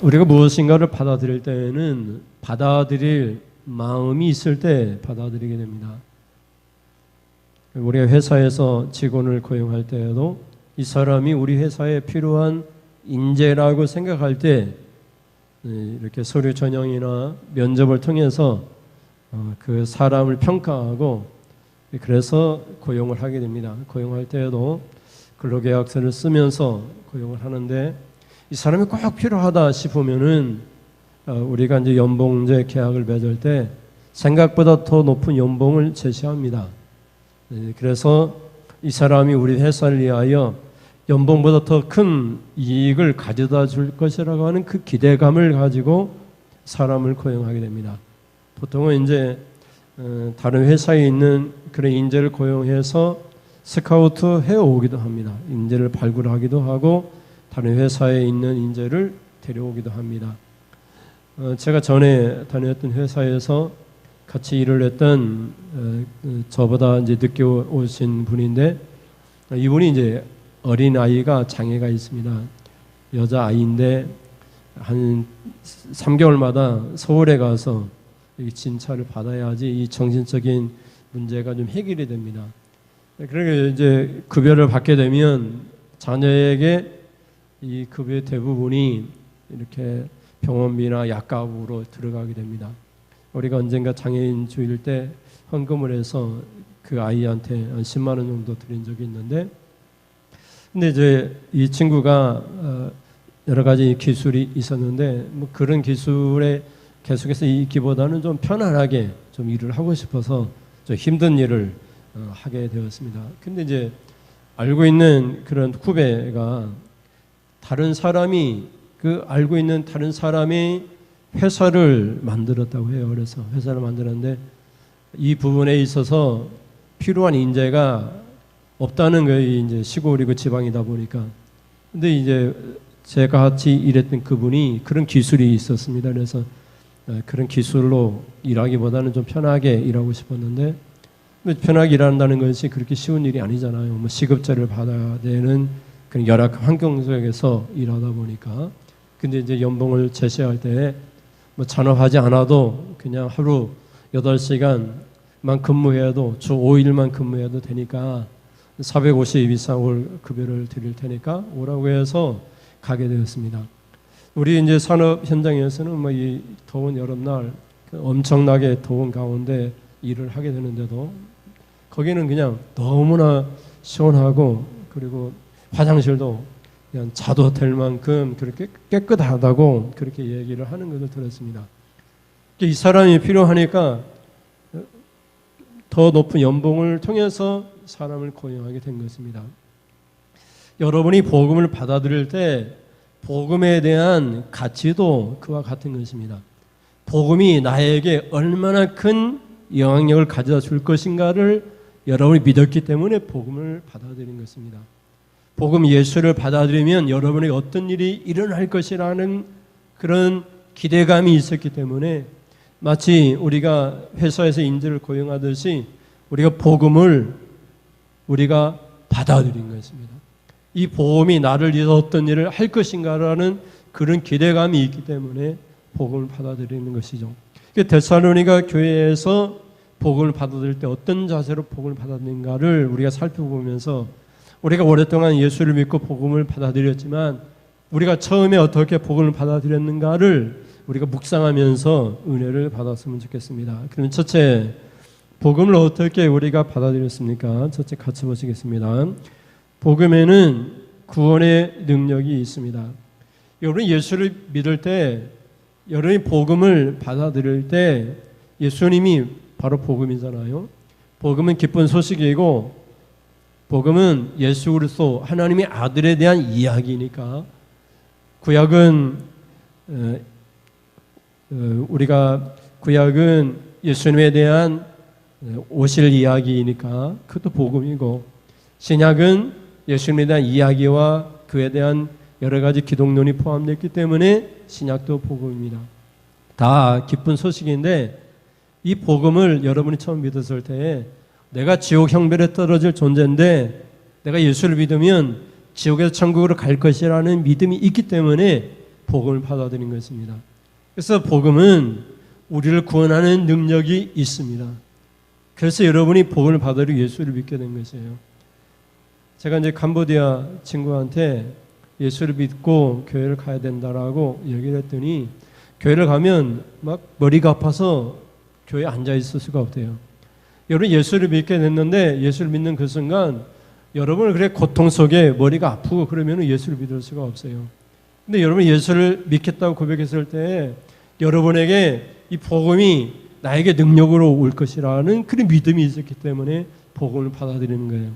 우리가 무엇인가를 받아들일 때에는 받아들일 마음이 있을 때 받아들이게 됩니다. 우리가 회사에서 직원을 고용할 때에도 이 사람이 우리 회사에 필요한 인재라고 생각할 때 이렇게 서류 전형이나 면접을 통해서 그 사람을 평가하고 그래서 고용을 하게 됩니다. 고용할 때에도 근로계약서를 쓰면서 고용을 하는데 이 사람이 꼭 필요하다 싶으면은 우리가 이제 연봉제 계약을 맺을 때 생각보다 더 높은 연봉을 제시합니다. 그래서 이 사람이 우리 회사를 위하여 연봉보다 더 큰 이익을 가져다 줄 것이라고 하는 그 기대감을 가지고 사람을 고용하게 됩니다. 보통은 이제 다른 회사에 있는 그런 인재를 고용해서 스카우트 해오기도 합니다. 인재를 발굴하기도 하고 다른 회사에 있는 인재를 데려오기도 합니다. 제가 전에 다녔던 회사에서 같이 일을 했던 저보다 이제 늦게 오신 분인데 이분이 이제 어린 아이가 장애가 있습니다. 여자 아이인데 한 3개월마다 서울에 가서 진찰을 받아야지 이 정신적인 문제가 좀 해결이 됩니다. 그러니까 이제 급여를 받게 되면 자녀에게 이 급여의 대부분이 이렇게 병원비나 약값으로 들어가게 됩니다. 우리가 언젠가 장애인 주일 때 헌금을 해서 그 아이한테 한 10만 원 정도 드린 적이 있는데, 근데 이제 이 친구가 여러 가지 기술이 있었는데 뭐 그런 기술에 계속해서 있기보다는 좀 편안하게 좀 일을 하고 싶어서 좀 힘든 일을 하게 되었습니다. 근데 이제 알고 있는 그런 후배가 다른 사람이 그 알고 있는 다른 사람이 회사를 만들었다고 해요. 그래서 회사를 만들었는데 이 부분에 있어서 필요한 인재가 없다는 거예요. 이제 시골이고 지방이다 보니까. 근데 이제 제가 같이 일했던 그분이 그런 기술이 있었습니다. 그래서 그런 기술로 일하기보다는 좀 편하게 일하고 싶었는데 편하게 일한다는 것이 그렇게 쉬운 일이 아니잖아요. 뭐 시급제를 받아야 되는 그런 열악한 환경 속에서 일하다 보니까. 근데 이제 연봉을 제시할 때 뭐 잔업하지 않아도 그냥 하루 8시간만 근무해도 주 5일만 근무해도 되니까 450 이상 올 급여를 드릴 테니까 오라고 해서 가게 되었습니다. 우리 이제 산업 현장에서는 뭐 이 더운 여름날 엄청나게 더운 가운데 일을 하게 되는데도 거기는 그냥 너무나 시원하고 그리고 화장실도 그냥 자도 될 만큼 그렇게 깨끗하다고 그렇게 얘기를 하는 것을 들었습니다. 이 사람이 필요하니까 더 높은 연봉을 통해서 사람을 고용하게 된 것입니다. 여러분이 복음을 받아들일 때 복음에 대한 가치도 그와 같은 것입니다. 복음이 나에게 얼마나 큰 영향력을 가져다 줄 것인가를 여러분이 믿었기 때문에 복음을 받아들인 것입니다. 복음 예수를 받아들이면 여러분에게 어떤 일이 일어날 것이라는 그런 기대감이 있었기 때문에 마치 우리가 회사에서 인재를 고용하듯이 우리가 복음을 우리가 받아들인 것입니다. 이 복음이 나를 위해서 어떤 일을 할 것인가라는 그런 기대감이 있기 때문에 복음을 받아들이는 것이죠. 데살로니가 교회에서 복음을 받아들일 때 어떤 자세로 복음을 받아들인가를 우리가 살펴보면서 우리가 오랫동안 예수를 믿고 복음을 받아들였지만 우리가 처음에 어떻게 복음을 받아들였는가를 우리가 묵상하면서 은혜를 받았으면 좋겠습니다. 그럼 첫째, 복음을 어떻게 우리가 받아들였습니까? 첫째 같이 보시겠습니다. 복음에는 구원의 능력이 있습니다. 여러분 예수를 믿을 때, 여러분이 복음을 받아들일 때 예수님이 바로 복음이잖아요. 복음은 기쁜 소식이고 복음은 예수 그리스도 하나님의 아들에 대한 이야기니까 구약은 우리가 구약은 예수님에 대한 오실 이야기이니까 그것도 복음이고 신약은 예수님에 대한 이야기와 그에 대한 여러 가지 기독론이 포함되어 있기 때문에 신약도 복음입니다. 다 기쁜 소식인데 이 복음을 여러분이 처음 믿었을 때 내가 지옥 형벌에 떨어질 존재인데 내가 예수를 믿으면 지옥에서 천국으로 갈 것이라는 믿음이 있기 때문에 복음을 받아들인 것입니다. 그래서 복음은 우리를 구원하는 능력이 있습니다. 그래서 여러분이 복음을 받아들이고 예수를 믿게 된 것이에요. 제가 이제 캄보디아 친구한테 예수를 믿고 교회를 가야 된다라고 얘기를 했더니 교회를 가면 막 머리가 아파서 교회에 앉아 있을 수가 없대요. 여러분 예수를 믿게 됐는데 예수를 믿는 그 순간 여러분은 그래 고통 속에 머리가 아프고 그러면 예수를 믿을 수가 없어요. 근데 여러분 예수를 믿겠다고 고백했을 때 여러분에게 이 복음이 나에게 능력으로 올 것이라는 그런 믿음이 있었기 때문에 복음을 받아들이는 거예요.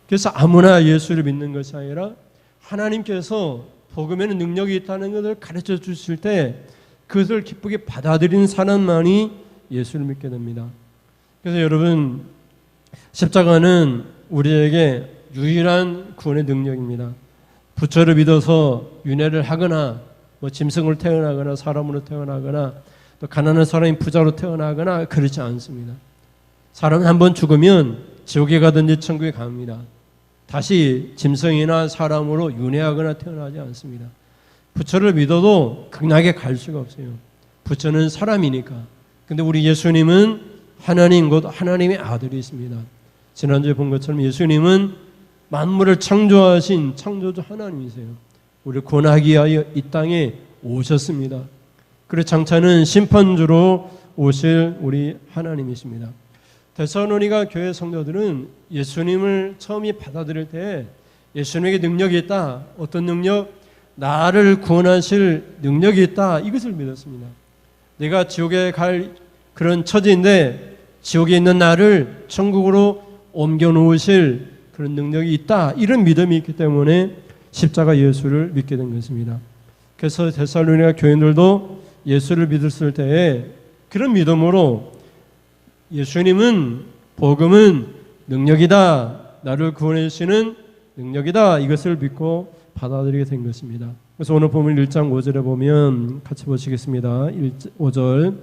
그래서 아무나 예수를 믿는 것이 아니라 하나님께서 복음에는 능력이 있다는 것을 가르쳐 주실 때 그것을 기쁘게 받아들인 사람만이 예수를 믿게 됩니다. 그래서 여러분 십자가는 우리에게 유일한 구원의 능력입니다. 부처를 믿어서 윤회를 하거나 뭐 짐승으로 태어나거나 사람으로 태어나거나 또 가난한 사람이 부자로 태어나거나 그렇지 않습니다. 사람은 한번 죽으면 지옥에 가든지 천국에 갑니다. 다시 짐승이나 사람으로 윤회하거나 태어나지 않습니다. 부처를 믿어도 극락에 갈 수가 없어요. 부처는 사람이니까. 근데 우리 예수님은 하나님 곧 하나님의 아들이십니다. 지난주에 본 것처럼 예수님은 만물을 창조하신 창조주 하나님이세요. 우리를 구원하기 위하여 이 땅에 오셨습니다. 그리고 장차는 심판주로 오실 우리 하나님이십니다. 데살로니가 교회 성도들은 예수님을 처음에 받아들일 때 예수님에게 능력이 있다. 어떤 능력? 나를 구원하실 능력이 있다. 이것을 믿었습니다. 내가 지옥에 갈 그런 처지인데 지옥에 있는 나를 천국으로 옮겨 놓으실 그런 능력이 있다. 이런 믿음이 있기 때문에 십자가 예수를 믿게 된 것입니다. 그래서 데살로니가 교인들도 예수를 믿었을 때에 그런 믿음으로 예수님은 복음은 능력이다. 나를 구원해 주시는 능력이다. 이것을 믿고 받아들이게 된 것입니다. 그래서 오늘 본문 1장 5절에 보면 같이 보시겠습니다. 5절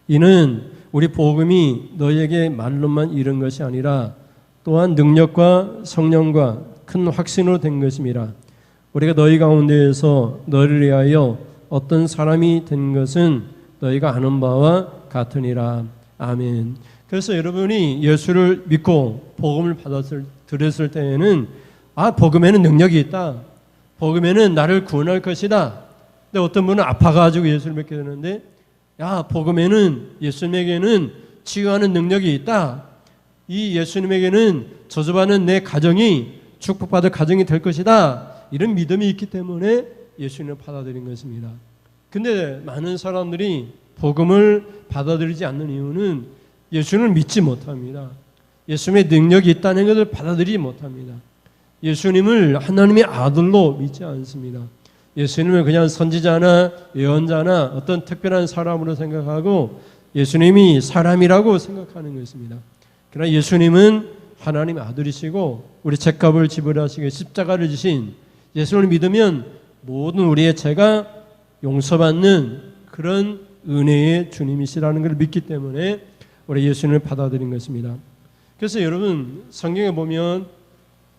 이는 우리 복음이 너희에게 말로만 이른 것이 아니라 또한 능력과 성령과 큰 확신으로 된 것임이라. 우리가 너희 가운데에서 너희를 위하여 어떤 사람이 된 것은 너희가 아는 바와 같으니라. 아멘. 그래서 여러분이 예수를 믿고 복음을 들었을 때에는 복음에는 능력이 있다. 복음에는 나를 구원할 것이다. 근데 어떤 분은 아파가지고 예수를 믿게 되는데 복음에는 예수님에게는 치유하는 능력이 있다. 이 예수님에게는 저주받는 내 가정이 축복받을 가정이 될 것이다. 이런 믿음이 있기 때문에 예수님을 받아들인 것입니다. 근데 많은 사람들이 복음을 받아들이지 않는 이유는 예수님을 믿지 못합니다. 예수님의 능력이 있다는 것을 받아들이지 못합니다. 예수님을 하나님의 아들로 믿지 않습니다. 예수님을 그냥 선지자나 예언자나 어떤 특별한 사람으로 생각하고 예수님이 사람이라고 생각하는 것입니다. 그러나 예수님은 하나님의 아들이시고 우리 죄값을 지불하시고 십자가를 지신 예수를 믿으면 모든 우리의 죄가 용서받는 그런 은혜의 주님이시라는 것을 믿기 때문에 우리 예수님을 받아들인 것입니다. 그래서 여러분 성경에 보면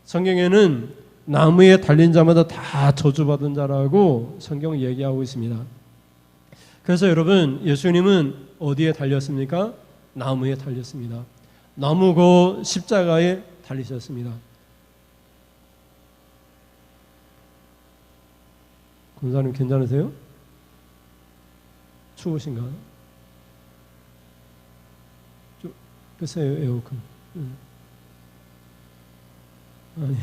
성경에는 나무에 달린 자마다 다 저주받은 자라고 성경은 얘기하고 있습니다. 그래서 여러분 예수님은 어디에 달렸습니까? 나무에 달렸습니다. 나무고 십자가에 달리셨습니다. 권사님 괜찮으세요? 추우신가? 좀 끄세요 에어컨. 아니요.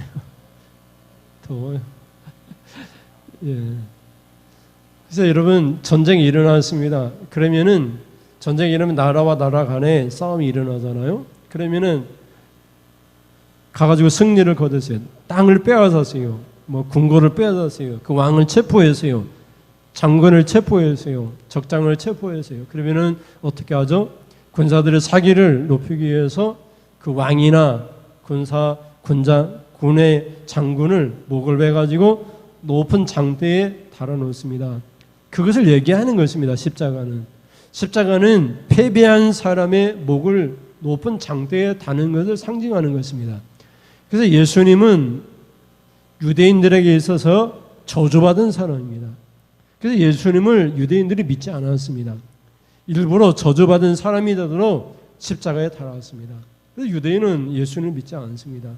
더워요. 예. 그래서 여러분 전쟁이 일어났습니다. 그러면은 전쟁이 일어나면 나라와 나라 간에 싸움이 일어나잖아요. 그러면은 가가지고 승리를 거두세요. 땅을 빼앗았어요. 뭐 궁궐을 빼앗았어요. 그 왕을 체포했어요. 장군을 체포했어요. 적장을 체포했어요. 그러면은 어떻게 하죠? 군사들의 사기를 높이기 위해서 그 왕이나 군의 장군을 목을 베가지고 높은 장대에 달아놓습니다. 그것을 얘기하는 것입니다. 십자가는. 십자가는 패배한 사람의 목을 높은 장대에 다는 것을 상징하는 것입니다. 그래서 예수님은 유대인들에게 있어서 저주받은 사람입니다. 그래서 예수님을 유대인들이 믿지 않았습니다. 일부러 저주받은 사람이 되도록 십자가에 달았습니다. 그래서 유대인은 예수님을 믿지 않습니다.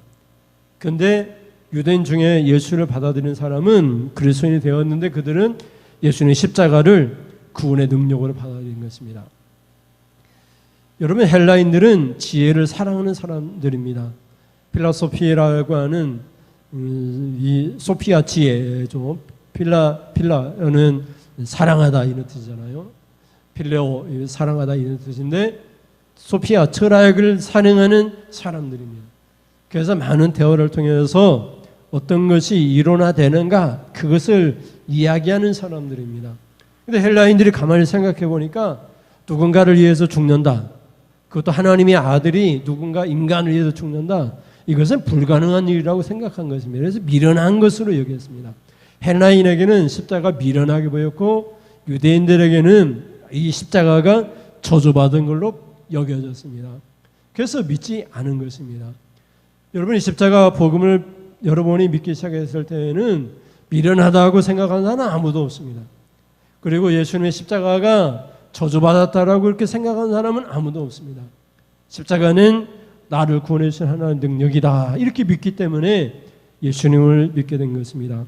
그런데 유대인 중에 예수를 받아들인 사람은 그리스도인이 되었는데 그들은 예수님의 십자가를 구원의 능력으로 받아들인 것입니다. 여러분, 헬라인들은 지혜를 사랑하는 사람들입니다. 필라소피라고 하는 이 소피아 지혜죠. 필라는 사랑하다 이런 뜻이잖아요. 필레오 사랑하다 이런 뜻인데 소피아 철학을 사랑하는 사람들입니다. 그래서 많은 대화를 통해서 어떤 것이 일어나되는가 그것을 이야기하는 사람들입니다. 근데 헬라인들이 가만히 생각해 보니까 누군가를 위해서 죽는다. 그것도 하나님의 아들이 누군가 인간을 위해서 죽는다. 이것은 불가능한 일이라고 생각한 것입니다. 그래서 미련한 것으로 여겼습니다. 헬라인에게는 십자가가 미련하게 보였고 유대인들에게는 이 십자가가 저주받은 걸로 여겨졌습니다. 그래서 믿지 않은 것입니다. 여러분이 십자가 복음을 여러분이 믿기 시작했을 때에는 미련하다고 생각하는 사람은 아무도 없습니다. 그리고 예수님의 십자가가 저주받았다라고 그렇게 생각하는 사람은 아무도 없습니다. 십자가는 나를 구원해 주신 하나님의 능력이다 이렇게 믿기 때문에 예수님을 믿게 된 것입니다.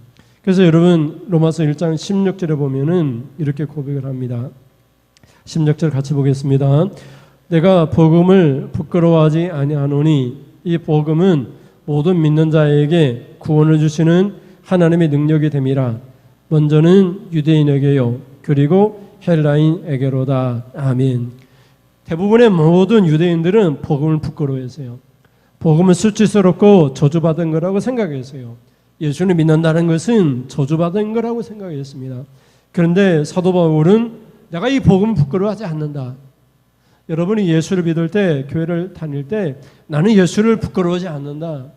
그래서 여러분 로마서 1장 16절에 보면은 이렇게 고백을 합니다. 16절 같이 보겠습니다. 내가 복음을 부끄러워하지 아니하노니 이 복음은 모든 믿는 자에게 구원을 주시는 하나님의 능력이 됨이라. 먼저는 유대인에게요 그리고 헬라인에게로다. 아멘. 대부분의 모든 유대인들은 복음을 부끄러워했어요. 복음은 수치스럽고 저주받은 거라고 생각했어요. 예수를 믿는다는 것은 저주받은 거라고 생각했습니다. 그런데 사도 바울은 내가 이 복음을 부끄러워하지 않는다. 여러분이 예수를 믿을 때, 교회를 다닐 때 나는 예수를 부끄러워하지 않는다.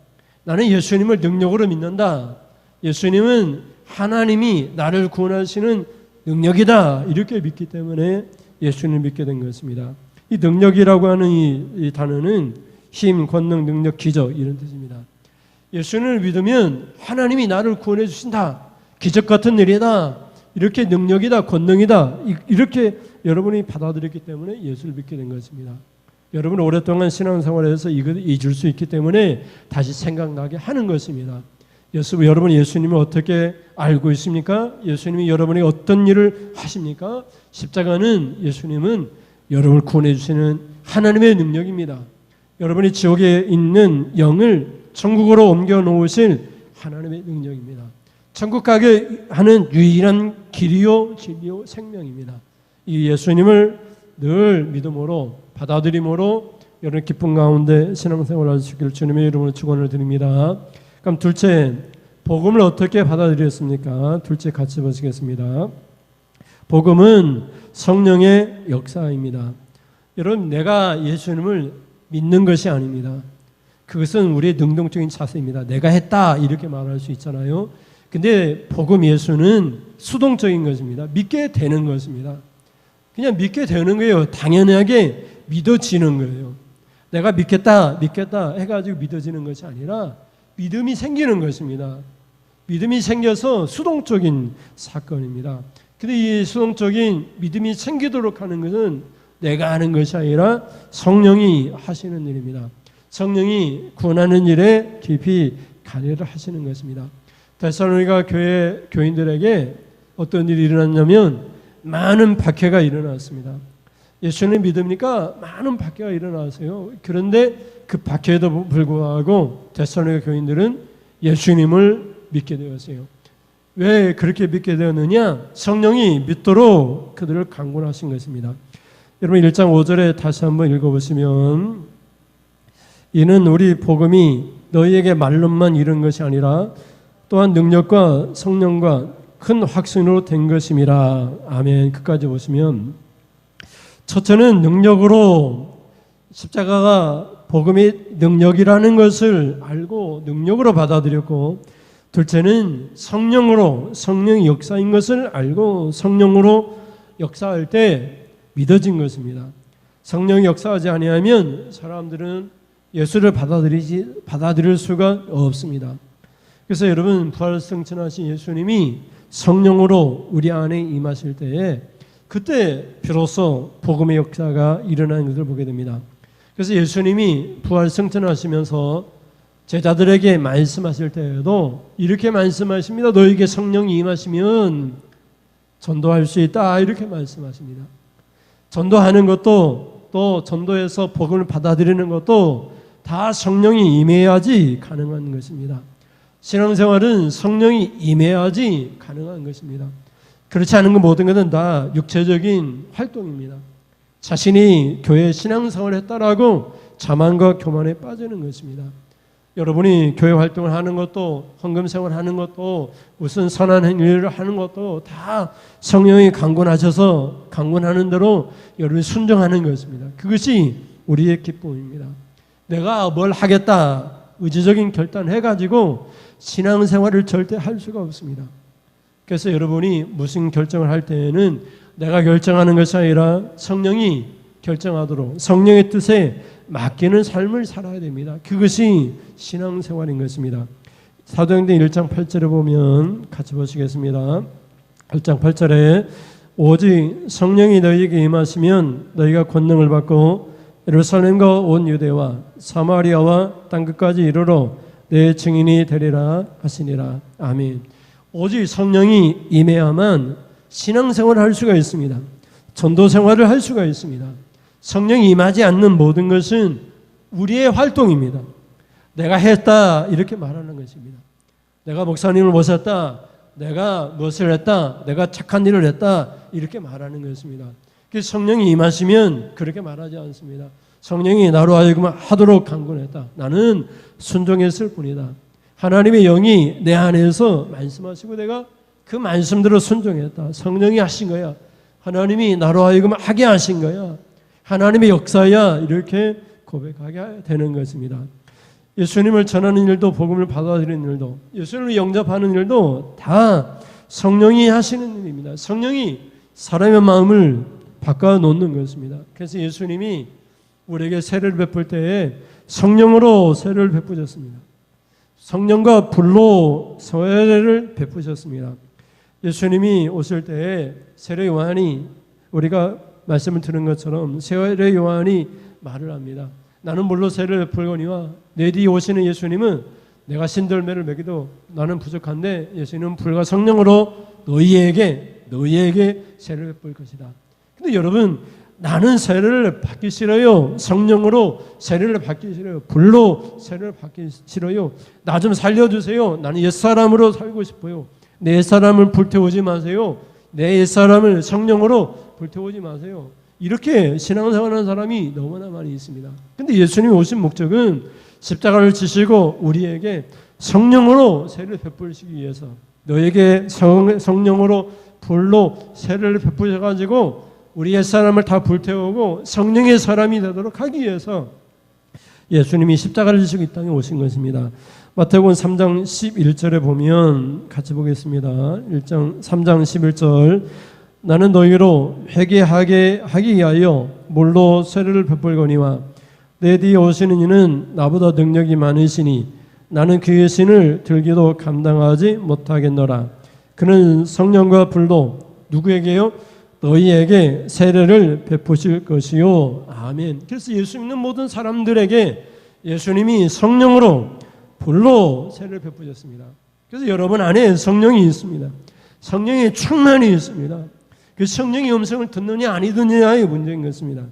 나는 예수님을 능력으로 믿는다. 예수님은 하나님이 나를 구원하시는 능력이다. 이렇게 믿기 때문에 예수님을 믿게 된 것입니다. 이 능력이라고 하는 이 단어는 힘, 권능, 능력, 기적 이런 뜻입니다. 예수님을 믿으면 하나님이 나를 구원해 주신다. 기적 같은 일이다. 이렇게 능력이다. 권능이다. 이렇게 여러분이 받아들였기 때문에 예수를 믿게 된 것입니다. 여러분 오랫동안 신앙생활에서 이것을 잊을 수 있기 때문에 다시 생각나게 하는 것입니다. 여러분 예수님을 어떻게 알고 있습니까? 예수님이 여러분에게 어떤 일을 하십니까? 십자가는 예수님은 여러분을 구원해 주시는 하나님의 능력입니다. 여러분이 지옥에 있는 영을 천국으로 옮겨 놓으실 하나님의 능력입니다. 천국 가게 하는 유일한 길이요 진리요 생명입니다. 이 예수님을 늘 믿음으로 받아들임으로 여러분 기쁨 가운데 신앙생활할 수 있기를 주님의 이름으로 축원을 드립니다. 그럼 둘째, 복음을 어떻게 받아들였습니까? 둘째 같이 보시겠습니다. 복음은 성령의 역사입니다. 여러분 내가 예수님을 믿는 것이 아닙니다. 그것은 우리의 능동적인 자세입니다. 내가 했다 이렇게 말할 수 있잖아요. 근데 복음 예수는 수동적인 것입니다. 믿게 되는 것입니다. 그냥 믿게 되는 거예요. 당연하게 믿어지는 거예요. 내가 믿겠다 해가지고 믿어지는 것이 아니라 믿음이 생기는 것입니다. 믿음이 생겨서 수동적인 사건입니다. 근데 이 수동적인 믿음이 생기도록 하는 것은 내가 하는 것이 아니라 성령이 하시는 일입니다. 성령이 구원하는 일에 깊이 관여를 하시는 것입니다. 데살로니가 교회 교인들에게 어떤 일이 일어났냐면 많은 박해가 일어났습니다. 예수님 믿으니까 많은 박해가 일어났어요. 그런데 그 박해에도 불구하고 데살로니가 교인들은 예수님을 믿게 되었어요. 왜 그렇게 믿게 되었느냐? 성령이 믿도록 그들을 강권하신 것입니다. 여러분 1장 5절에 다시 한번 읽어보시면 이는 우리 복음이 너희에게 말로만 이른 것이 아니라 또한 능력과 성령과 큰 확신으로 된 것임이라. 아멘. 끝까지 보시면 첫째는 능력으로 십자가가 복음이 능력이라는 것을 알고 능력으로 받아들였고 둘째는 성령으로 성령의 역사인 것을 알고 성령으로 역사할 때 믿어진 것입니다. 성령이 역사하지 아니하면 사람들은 예수를 받아들일 수가 없습니다. 그래서 여러분 부활승천하신 예수님이 성령으로 우리 안에 임하실 때에 그때 비로소 복음의 역사가 일어나는 것을 보게 됩니다. 그래서 예수님이 부활 승천하시면서 제자들에게 말씀하실 때에도 이렇게 말씀하십니다. 너에게 성령이 임하시면 전도할 수 있다. 이렇게 말씀하십니다. 전도하는 것도 또 전도에서 복음을 받아들이는 것도 다 성령이 임해야지 가능한 것입니다. 신앙생활은 성령이 임해야지 가능한 것입니다. 그렇지 않은 것 모든 것은 다 육체적인 활동입니다. 자신이 교회 신앙생활을 했다라고 자만과 교만에 빠지는 것입니다. 여러분이 교회 활동을 하는 것도 헌금생활을 하는 것도 무슨 선한 행위를 하는 것도 다 성령이 강권하셔서 강권하는 대로 여러분이 순종하는 것입니다. 그것이 우리의 기쁨입니다. 내가 뭘 하겠다 의지적인 결단을 해가지고 신앙생활을 절대 할 수가 없습니다. 그래서 여러분이 무슨 결정을 할 때에는 내가 결정하는 것이 아니라 성령이 결정하도록 성령의 뜻에 맡기는 삶을 살아야 됩니다. 그것이 신앙생활인 것입니다. 사도행전 1장 8절에 보면 같이 보시겠습니다. 1장 8절에 오직 성령이 너희에게 임하시면 너희가 권능을 받고 예루살렘과 온 유대와 사마리아와 땅끝까지 이르러 내 증인이 되리라 하시니라. 아멘. 오직 성령이 임해야만 신앙생활을 할 수가 있습니다. 전도생활을 할 수가 있습니다. 성령이 임하지 않는 모든 것은 우리의 활동입니다. 내가 했다 이렇게 말하는 것입니다. 내가 목사님을 모셨다, 내가 무엇을 했다, 내가 착한 일을 했다 이렇게 말하는 것입니다. 성령이 임하시면 그렇게 말하지 않습니다. 성령이 나로 하여금 하도록 강권했다. 나는 순종했을 뿐이다. 하나님의 영이 내 안에서 말씀하시고 내가 그 말씀대로 순종했다. 성령이 하신 거야. 하나님이 나로 하여금 하게 하신 거야. 하나님의 역사야. 이렇게 고백하게 되는 것입니다. 예수님을 전하는 일도 복음을 받아들이는 일도 예수님을 영접하는 일도 다 성령이 하시는 일입니다. 성령이 사람의 마음을 바꿔놓는 것입니다. 그래서 예수님이 우리에게 세례를 베풀 때에 성령으로 세례를 베푸셨습니다. 성령과 불로 세례를 베푸셨습니다. 예수님이 오실 때에 세례 요한이 우리가 말씀을 들은 것처럼 세례 요한이 말을 합니다. 나는 물로 세례를 베풀거니와 내 뒤에 오시는 예수님은 내가 신들매를 먹이도 나는 부족한데 예수님은 불과 성령으로 너희에게 세례를 베풀 것이다. 근데 여러분 나는 세례를 받기 싫어요. 성령으로 세례를 받기 싫어요. 불로 세례를 받기 싫어요. 나 좀 살려주세요. 나는 옛사람으로 살고 싶어요. 내 옛사람을 불태우지 마세요. 내 옛사람을 성령으로 불태우지 마세요. 이렇게 신앙생활하는 사람이 너무나 많이 있습니다. 근데 예수님이 오신 목적은 십자가를 지시고 우리에게 성령으로 세례를 베푸시기 위해서 너에게 성령으로 불로 세례를 베푸셔가지고 우리 옛사람을 다 불태우고 성령의 사람이 되도록 하기 위해서 예수님이 십자가를 지시고 이 땅에 오신 것입니다. 마태복음 3장 11절에 보면 같이 보겠습니다. 3장 11절 나는 너희로 회개하게 하기 위하여 물로 세례를 베풀거니와 내 뒤에 오시는 이는 나보다 능력이 많으시니 나는 그의 신을 들기도 감당하지 못하겠노라. 그는 성령과 불로 누구에게요? 너희에게 세례를 베푸실 것이요. 아멘. 그래서 예수 믿는 모든 사람들에게 예수님이 성령으로 불로 세례를 베푸셨습니다. 그래서 여러분 안에 성령이 있습니다. 성령의 충만이 있습니다. 그 성령의 음성을 듣느냐 아니 듣느냐의 문제인 것입니다.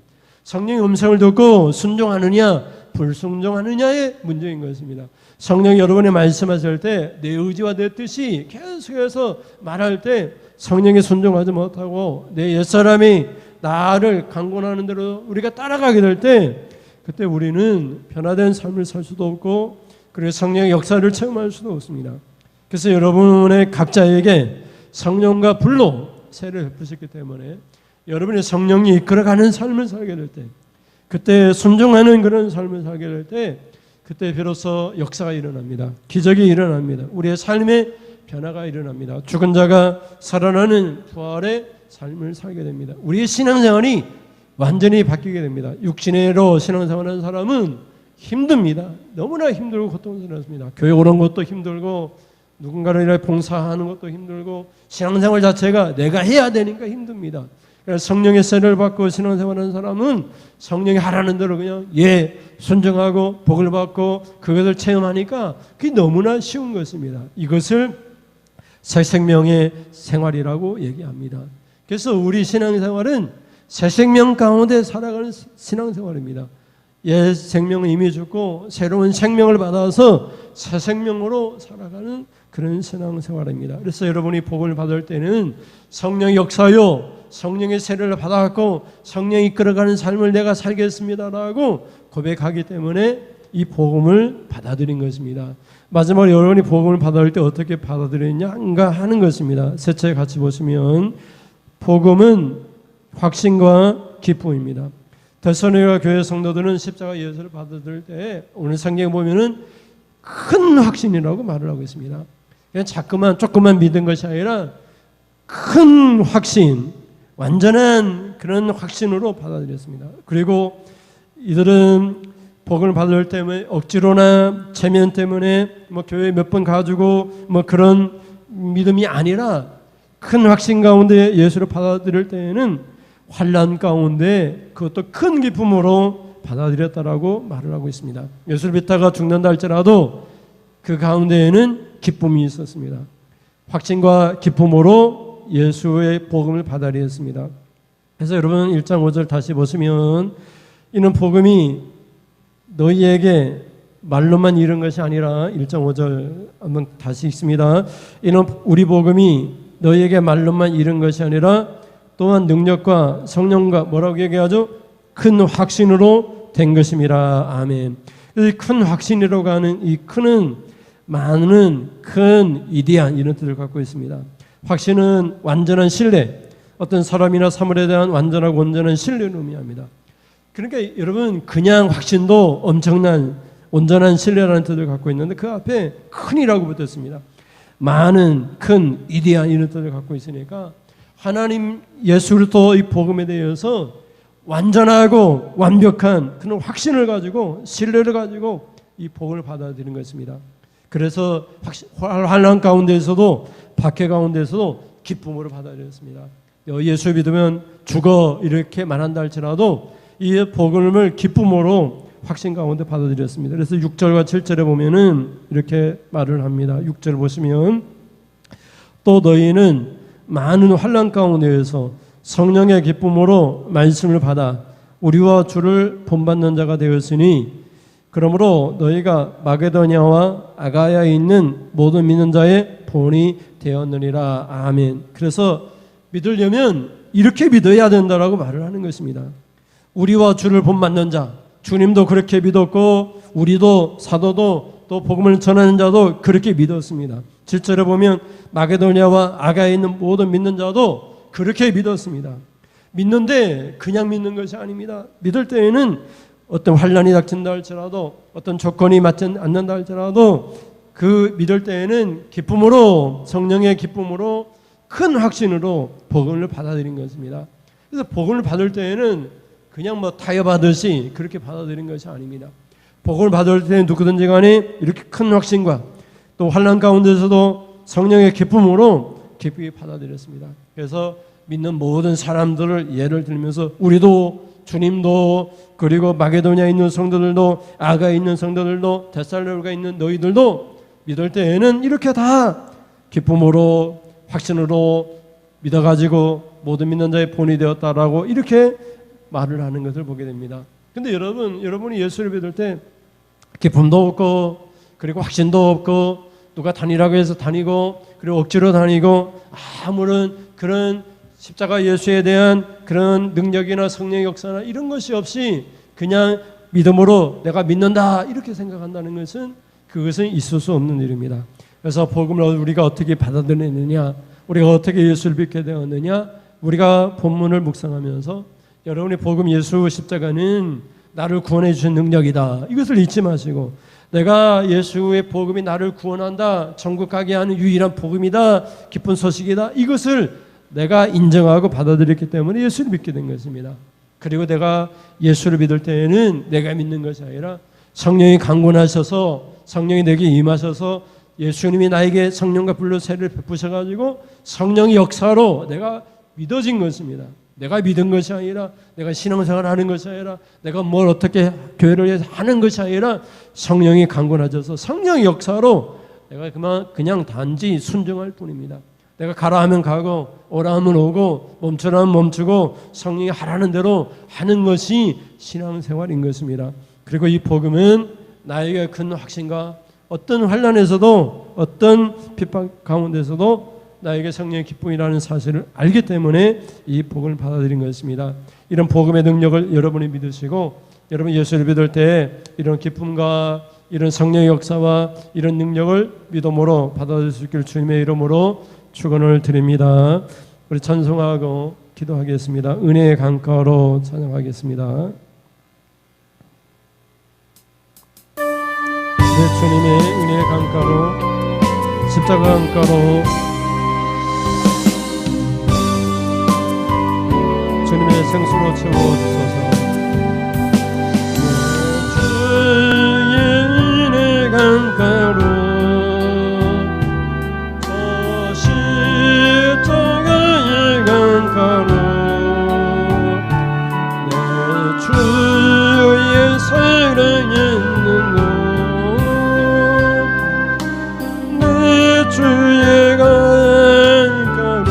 성령의 음성을 듣고 순종하느냐 불순종하느냐의 문제인 것입니다. 성령이 여러분이 말씀하실 때 내 의지와 내 뜻이 계속해서 말할 때 성령에 순종하지 못하고 내 옛사람이 나를 강권하는 대로 우리가 따라가게 될 때 그때 우리는 변화된 삶을 살 수도 없고 그리고 성령의 역사를 체험할 수도 없습니다. 그래서 여러분의 각자에게 성령과 불로 세례를 베푸셨기 때문에 여러분의 성령이 이끌어가는 삶을 살게 될 때 그때 순종하는 그런 삶을 살게 될 때 그때 비로소 역사가 일어납니다. 기적이 일어납니다. 우리의 삶에 변화가 일어납니다. 죽은 자가 살아나는 부활의 삶을 살게 됩니다. 우리의 신앙생활이 완전히 바뀌게 됩니다. 육신으로 신앙생활하는 사람은 힘듭니다. 너무나 힘들고 고통스럽습니다. 교회 오는 것도 힘들고 누군가를 이렇게 봉사하는 것도 힘들고 신앙생활 자체가 내가 해야 되니까 힘듭니다. 그래서 성령의 세례를 받고 신앙생활하는 사람은 성령이 하라는 대로 그냥 순종하고 복을 받고 그것을 체험하니까 그게 너무나 쉬운 것입니다. 이것을 새 생명의 생활이라고 얘기합니다. 그래서 우리 신앙생활은 새 생명 가운데 살아가는 신앙생활입니다. 옛 생명은 이미 죽고 새로운 생명을 받아서 새 생명으로 살아가는 그런 신앙생활입니다. 그래서 여러분이 복을 받을 때는 성령의 역사요, 성령의 세례를 받아갖고 성령이 이끌어가는 삶을 내가 살겠습니다라고 고백하기 때문에 이 복음을 받아들인 것입니다. 마지막으로 여러분이 복음을 받을 때 어떻게 받아들였는가 하는 것입니다. 세 책 같이 보시면 복음은 확신과 기쁨입니다. 데살로니가 교회 성도들은 십자가 예수를 받아들일 때 오늘 성경에 보면은 큰 확신이라고 말을 하고 있습니다. 그냥 조금만 믿은 것이 아니라 큰 확신, 완전한 그런 확신으로 받아들였습니다. 그리고 이들은 복을 받을 때문에 억지로나 체면 때문에 교회 몇 번 가지고 그런 믿음이 아니라 큰 확신 가운데 예수를 받아들일 때에는 환난 가운데 그것도 큰 기쁨으로 받아들였다라고 말을 하고 있습니다. 예수를 믿다가 죽는다 할지라도 그 가운데에는 기쁨이 있었습니다. 확신과 기쁨으로 예수의 복음을 받아들였습니다. 그래서 여러분 1장 5절 다시 보시면 이는 복음이 너희에게 말로만 이른 것이 아니라 1장 5절 한번 다시 읽습니다. 이는 우리 복음이 너희에게 말로만 이른 것이 아니라 또한 능력과 성령과 뭐라고 얘기하죠? 큰 확신으로 된 것입니다. 아멘. 이 큰 확신이라고 하는 이 큰은 많은 큰 위대한 이런 뜻을 갖고 있습니다. 확신은 완전한 신뢰, 어떤 사람이나 사물에 대한 완전하고 온전한 신뢰를 의미합니다. 그러니까 여러분 그냥 확신도 엄청난 온전한 신뢰라는 뜻을 갖고 있는데 그 앞에 큰이라고 붙었습니다. 많은, 큰, 위대한 이런 뜻을 갖고 있으니까 하나님 예수 그리스도의 복음에 대해서 완전하고 완벽한 그런 확신을 가지고 신뢰를 가지고 이 복을 받아들이는 것입니다. 그래서 환난 가운데에서도 박해 가운데에서도 기쁨으로 받아들였습니다. 예수 믿으면 죽어 이렇게 말한다 할지라도 이 복음을 기쁨으로 확신 가운데 받아들였습니다. 그래서 6절과 7절에 보면은 이렇게 말을 합니다. 6절 보시면 또 너희는 많은 환난 가운데에서 성령의 기쁨으로 말씀을 받아 우리와 주를 본받는 자가 되었으니 그러므로 너희가 마게도냐와 아가야에 있는 모든 믿는 자의 본이 되었느니라. 아멘. 그래서 믿으려면 이렇게 믿어야 된다라고 말을 하는 것입니다. 우리와 주를 본받는 자, 주님도 그렇게 믿었고 우리도 사도도 또 복음을 전하는 자도 그렇게 믿었습니다. 7절에 보면 마게도냐와 아가야에 있는 모든 믿는 자도 그렇게 믿었습니다. 믿는데 그냥 믿는 것이 아닙니다. 믿을 때에는 어떤 환난이 닥친다 할지라도 어떤 조건이 맞지 않는다 할지라도 그 믿을 때에는 기쁨으로 성령의 기쁨으로 큰 확신으로 복음을 받아들인 것입니다. 그래서 복음을 받을 때에는 그냥 타협하듯이 그렇게 받아들인 것이 아닙니다. 복음을 받을 때는 누구든지 간에 이렇게 큰 확신과 또 환난 가운데서도 성령의 기쁨으로 기쁘게 받아들였습니다. 그래서 믿는 모든 사람들을 예를 들면서 우리도 주님도 그리고 마게도냐에 있는 성도들도 아가에 있는 성도들도 데살로니가에 있는 너희들도 믿을 때에는 이렇게 다 기쁨으로 확신으로 믿어가지고 모든 믿는 자의 본이 되었다라고 이렇게 말을 하는 것을 보게 됩니다. 근데 여러분이 예수를 믿을 때 기쁨도 없고 그리고 확신도 없고 누가 다니라고 해서 다니고 그리고 억지로 다니고 아무런 그런 십자가 예수에 대한 그런 능력이나 성령의 역사나 이런 것이 없이 그냥 믿음으로 내가 믿는다 이렇게 생각한다는 것은 그것은 있을 수 없는 일입니다. 그래서 복음을 우리가 어떻게 받아들이느냐, 우리가 어떻게 예수를 믿게 되었느냐, 우리가 본문을 묵상하면서 여러분의 복음 예수 십자가는 나를 구원해 주신 능력이다. 이것을 잊지 마시고 내가 예수의 복음이 나를 구원한다, 천국 가게 하는 유일한 복음이다, 기쁜 소식이다. 이것을 내가 인정하고 받아들였기 때문에 예수를 믿게 된 것입니다. 그리고 내가 예수를 믿을 때에는 내가 믿는 것이 아니라 성령이 강권하셔서 성령이 내게 임하셔서 예수님이 나에게 성령과 불로 세례를 베푸셔가지고 성령의 역사로 내가 믿어진 것입니다. 내가 믿은 것이 아니라, 내가 신앙생활을 하는 것이 아니라, 내가 뭘 어떻게 교회를 하는 것이 아니라 성령이 강권하셔서 성령의 역사로 내가 그냥 단지 순종할 뿐입니다. 내가 가라 하면 가고 오라 하면 오고 멈추라 하면 멈추고 성령이 하라는 대로 하는 것이 신앙생활인 것입니다. 그리고 이 복음은 나에게 큰 확신과 어떤 환난에서도 어떤 핍박 가운데서도 나에게 성령의 기쁨이라는 사실을 알기 때문에 이 복음을 받아들인 것입니다. 이런 복음의 능력을 여러분이 믿으시고 여러분 예수를 믿을 때 이런 기쁨과 이런 성령의 역사와 이런 능력을 믿음으로 받아들일 수 있기를 주님의 이름으로 축원을 드립니다. 우리 찬송하고 기도하겠습니다. 은혜의 강가로 찬양하겠습니다. 네, 주님의 은혜의 강가로, 십자가 강가로 주님의 생수로 채워주소서. 주의 은혜 강가로 저 십자가의 강가로 내 주의 사랑 있는 곳, 내 주의 강가로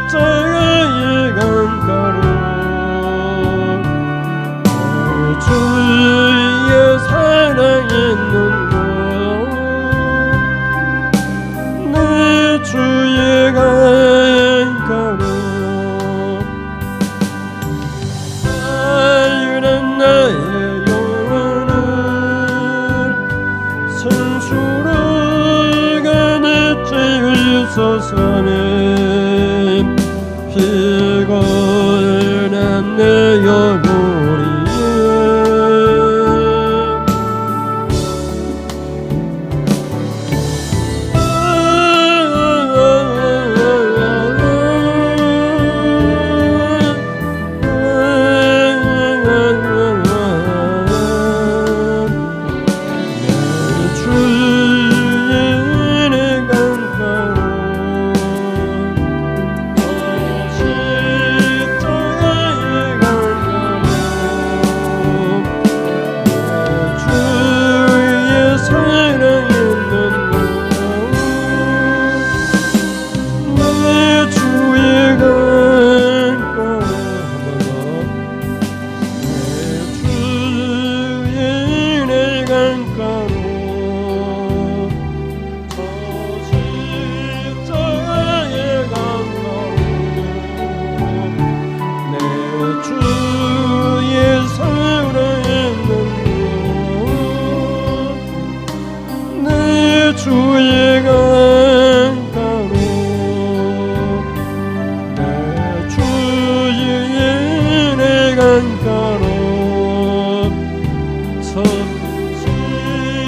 십자가의 강가로 주의 사랑 있는 곳, 내 주의 강가로 자유는 나의 영혼을 선수로 가내 채우소서는 피곤한 내 영혼이 주의 강가로 내 주의 은혜 강가로 저 십자가의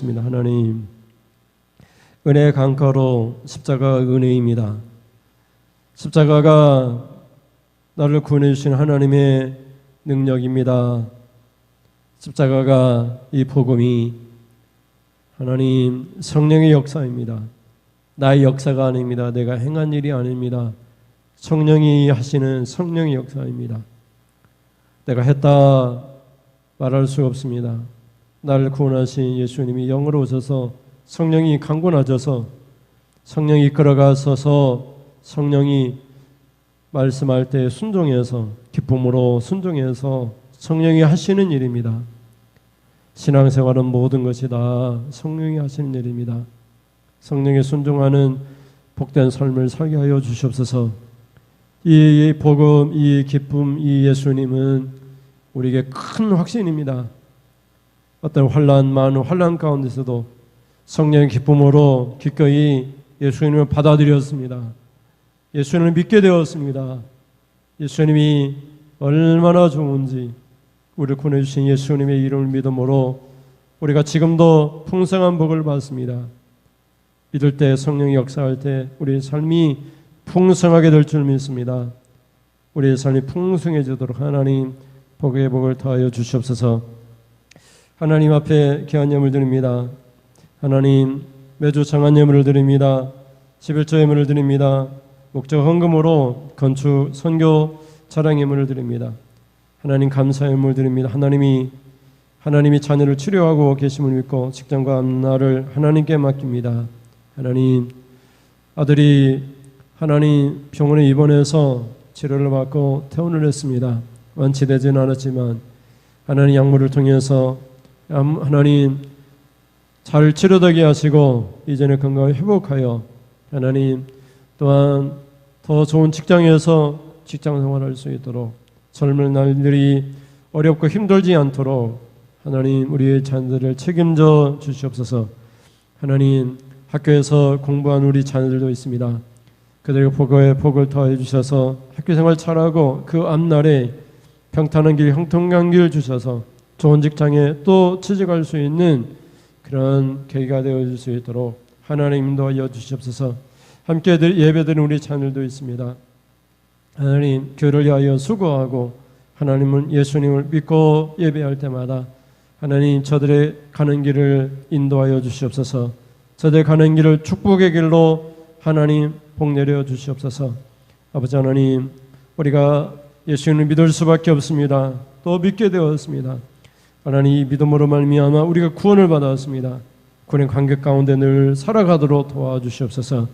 기도하겠습니다. 하나님, 은혜의 강가로 십자가 은혜입니다. 십자가가 나를 구원해 주신 하나님의 능력입니다. 십자가가 이 복음이 하나님 성령의 역사입니다. 나의 역사가 아닙니다. 내가 행한 일이 아닙니다. 성령이 하시는 성령의 역사입니다. 내가 했다 말할 수 없습니다. 나를 구원하신 예수님이 영으로 오셔서 성령이 강권하셔서 성령이 이끌어가셔서 성령이 말씀할 때 순종해서 기쁨으로 순종해서 성령이 하시는 일입니다. 신앙생활은 모든 것이 다 성령이 하시는 일입니다. 성령에 순종하는 복된 삶을 살게 하여 주시옵소서. 이 복음, 이 기쁨, 이 예수님은 우리에게 큰 확신입니다. 어떤 많은 환난 가운데서도 성령의 기쁨으로 기꺼이 예수님을 받아들였습니다. 예수님을 믿게 되었습니다. 예수님이 얼마나 좋은지 우리를 구원해주신 예수님의 이름을 믿음으로 우리가 지금도 풍성한 복을 받습니다. 믿을 때 성령이 역사할 때 우리의 삶이 풍성하게 될 줄 믿습니다. 우리의 삶이 풍성해지도록 하나님 복의 복을 더하여 주시옵소서. 하나님 앞에 귀한 예물 드립니다. 하나님 매주 정한 예물을 드립니다. 11조 예물을 드립니다. 목적 헌금으로 건축 선교 차량 예물을 드립니다. 하나님 감사 예물 드립니다. 하나님이 자녀를 치료하고 계심을 믿고 직장과 앞날을 하나님께 맡깁니다. 하나님 아들이 하나님 병원에 입원해서 치료를 받고 퇴원을 했습니다. 완치되지는 않았지만 하나님 약물을 통해서 하나님 잘 치료되게 하시고 이전의 건강을 회복하여 하나님 또한 더 좋은 직장에서 직장 생활할 수 있도록 젊은 날들이 어렵고 힘들지 않도록 하나님 우리의 자녀들을 책임져 주시옵소서. 하나님 학교에서 공부한 우리 자녀들도 있습니다. 그들에게 복을 더해 주셔서 학교생활 잘하고 그 앞날에 평탄한 길, 형통한 길 주셔서 좋은 직장에 또 취직할 수 있는 그런 계기가 되어줄 수 있도록 하나님 인도하여 주시옵소서. 함께 예배드리는 우리 자녀들도 있습니다. 하나님 교회를 위하여 수고하고 하나님은 예수님을 믿고 예배할 때마다 하나님 저들의 가는 길을 인도하여 주시옵소서. 저들의 가는 길을 축복의 길로 하나님 복 내려 주시옵소서. 아버지 하나님 우리가 예수님을 믿을 수밖에 없습니다. 또 믿게 되었습니다. 하나님 이 믿음으로 말미암아 우리가 구원을 받았습니다. 구원의 관계 가운데 늘 살아가도록 도와주시옵소서.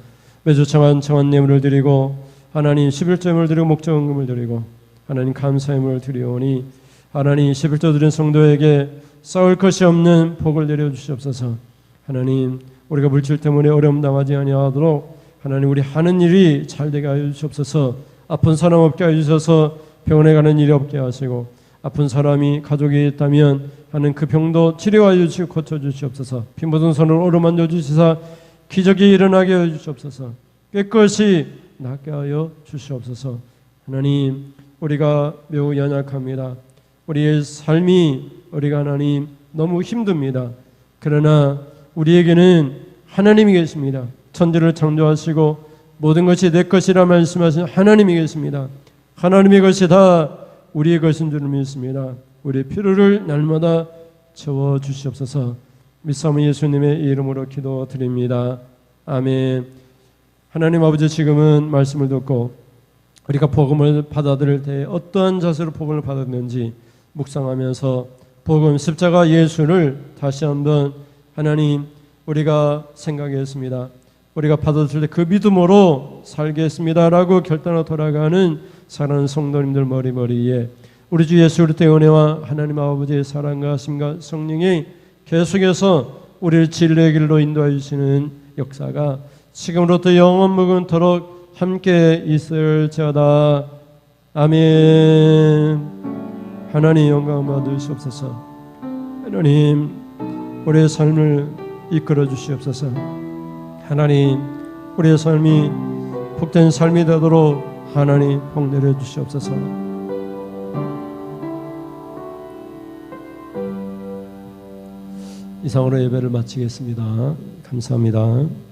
매주 정한 예물을 드리고 하나님 11조를 드리고 목적헌금을 드리고 하나님 감사함을 드리오니 하나님 11조 드린 성도에게 싸울 것이 없는 복을 내려주시옵소서. 하나님 우리가 물질 때문에 어려움 당하지 아니하도록 하나님 우리 하는 일이 잘되게 하여 주시옵소서. 아픈 사람 없게 하여 주셔서 병원에 가는 일이 없게 하시고 아픈 사람이 가족이 있다면 하는 그 병도 치료하여 주시고 고쳐주시옵소서. 피 묻은 손을 어루만져 주시사 기적이 일어나게 하여 주시옵소서. 깨끗이 낫게 하여 주시옵소서. 하나님 우리가 매우 연약합니다. 우리의 삶이 우리가 하나님 너무 힘듭니다. 그러나 우리에게는 하나님이 계십니다. 천지를 창조하시고 모든 것이 내 것이라 말씀하신 하나님이 계십니다. 하나님의 것이 다 우리의 것인 줄 믿습니다. 우리의 필요를 날마다 채워 주시옵소서. 믿사오니 예수님의 이름으로 기도드립니다. 아멘. 하나님 아버지 지금은 말씀을 듣고 우리가 복음을 받아들일 때 어떠한 자세로 복음을 받았는지 묵상하면서 복음 십자가 예수를 다시 한번 하나님 우리가 생각했습니다. 우리가 받았을 때 그 믿음으로 살겠습니다라고 결단하고 돌아가는 사랑하는 성도님들 머리머리에 우리 주 예수 그리스도의 은혜와 하나님 아버지의 사랑과 하심과 성령이 계속해서 우리를 진리의 길로 인도해 주시는 역사가 지금부터 영원 무궁토록 함께 있을지어다. 아멘. 하나님 영광 받으시옵소서. 하나님 우리의 삶을 이끌어 주시옵소서. 하나님 우리의 삶이 복된 삶이 되도록 하나님 복 내려 주시옵소서. 이상으로 예배를 마치겠습니다. 감사합니다.